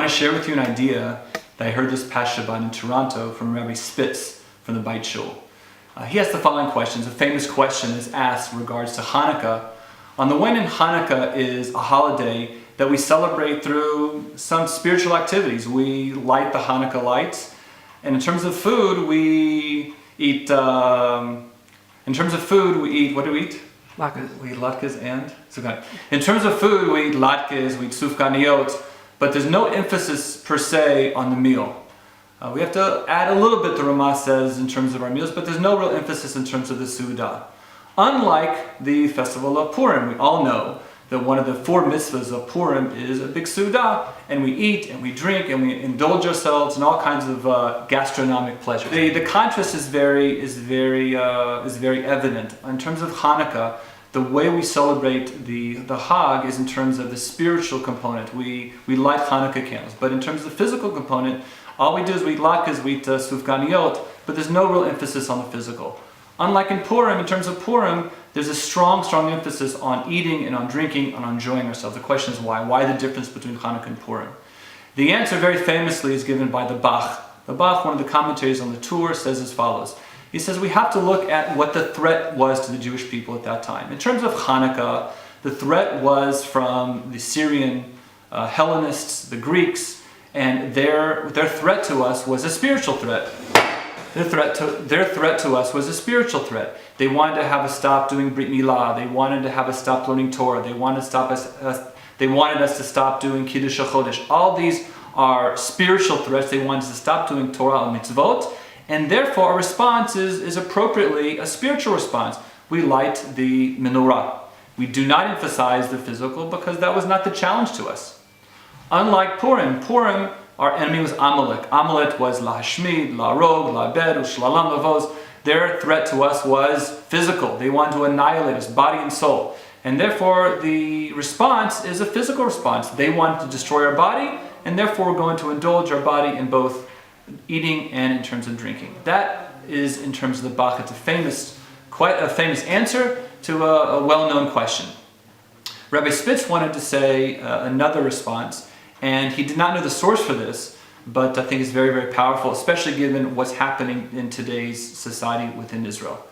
want to share with you an idea that I heard this past Shabbat in Toronto from Rabbi Spitz from the Beit Shul. He asked the following questions. A famous question is asked in regards to Hanukkah. On the one hand, Hanukkah is a holiday that we celebrate through some spiritual activities. We light the Hanukkah lights, and in terms of food, we eat. What do we eat? Latkes. We eat latkes and sufganiyot. In terms of food, we eat latkes, we eat sufganiyot, but there's no emphasis per se on the meal. We have to add a little bit, the Ramah says, in terms of our meals, but there's no real emphasis in terms of the Seudah. Unlike the festival of Purim, we all know that one of the 4 mitzvahs of Purim is a big Seudah, and we eat and we drink and we indulge ourselves in all kinds of gastronomic pleasure. The contrast is very evident. In terms of Hanukkah, the way we celebrate the Hag is in terms of the spiritual component. We light Hanukkah candles, but in terms of the physical component, all we do is we eat latkes, we eat sufganiyot, but there's no real emphasis on the physical. Unlike in Purim, in terms of Purim, there's a strong emphasis on eating and on drinking and on enjoying ourselves. The question is why? Why the difference between Hanukkah and Purim? The answer very famously is given by the Bach. The Bach, one of the commentators on the Torah, says as follows. He says we have to look at what the threat was to the Jewish people at that time. In terms of Hanukkah, the threat was from the Syrian Hellenists, the Greeks, and their threat to us was a spiritual threat. Their threat to us was a spiritual threat. They wanted to have us stop doing Brit Milah. They wanted to have us stop learning Torah. They wanted us to stop doing Kiddush HaChodesh. All these are spiritual threats. They wanted us to stop doing Torah and mitzvot, and therefore our response is appropriately a spiritual response. We light the menorah. We do not emphasize the physical because that was not the challenge to us. Unlike Purim, our enemy was Amalek. Amalek was Lahashmid, Lahrog, Labed, Ushlalam Lavos. Their threat to us was physical. They wanted to annihilate us, body and soul. And therefore, the response is a physical response. They wanted to destroy our body, and therefore we're going to indulge our body in both eating and in terms of drinking. That is in terms of the Bach. It's quite a famous answer to a well-known question. Rabbi Spitz wanted to say another response, and he did not know the source for this, but I think it's very, very powerful, especially given what's happening in today's society within Israel.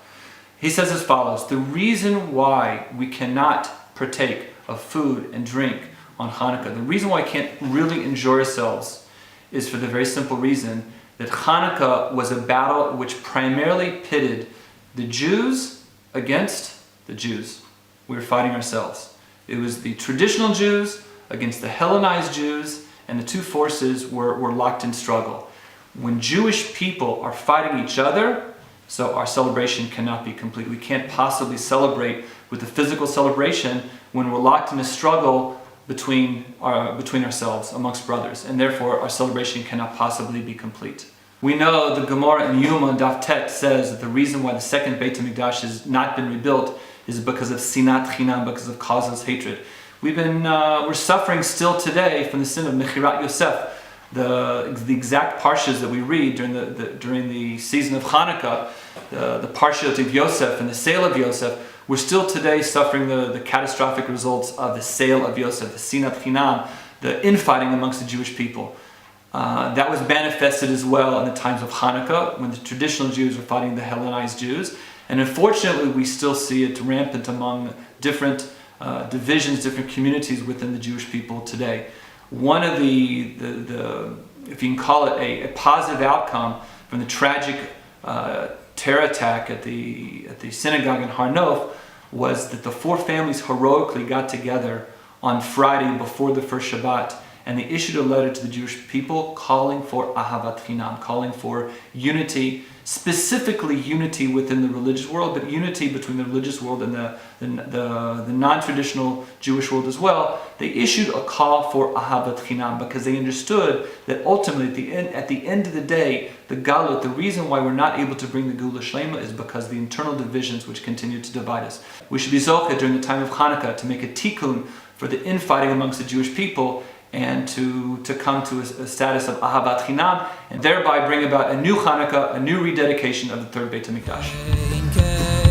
He says as follows: the reason why we cannot partake of food and drink on Hanukkah, the reason why we can't really enjoy ourselves, is for the very simple reason that Hanukkah was a battle which primarily pitted the Jews against the Jews. We were fighting ourselves. It was the traditional Jews against the Hellenized Jews, and the two forces were locked in struggle. When Jewish people are fighting each other, so our celebration cannot be complete. We can't possibly celebrate with the physical celebration when we're locked in a struggle between ourselves, amongst brothers, and therefore our celebration cannot possibly be complete. We know the Gemara in Yuma Daf Tet says that the reason why the second Beit HaMikdash has not been rebuilt is because of sinat chinam, because of causeless hatred. We're suffering still today from the sin of Mechirat Yosef. The exact parshas that we read during the season of Hanukkah, the parshas of Yosef and the sale of Yosef, we're still today suffering the catastrophic results of the sale of Yosef, the sinat chinam, the infighting amongst the Jewish people. That was manifested as well in the times of Hanukkah, when the traditional Jews were fighting the Hellenized Jews. And unfortunately, we still see it rampant among different divisions, different communities within the Jewish people today. One of the if you can call it a positive outcome from the tragic terror attack at the synagogue in Har Nof was that the 4 families heroically got together on Friday before the first Shabbat, and they issued a letter to the Jewish people calling for ahavat chinam, calling for unity, specifically unity within the religious world, but unity between the religious world and the non-traditional Jewish world as well. They issued a call for ahavat chinam because they understood that ultimately at the end of the day, the galut, the reason why we're not able to bring the Geula Shlema is because of the internal divisions which continue to divide us. We should be zocheh during the time of Hanukkah to make a tikkun for the infighting amongst the Jewish people, and to come to a status of ahavat chinam, and thereby bring about a new Hanukkah, a new rededication of the third Beit HaMikdash.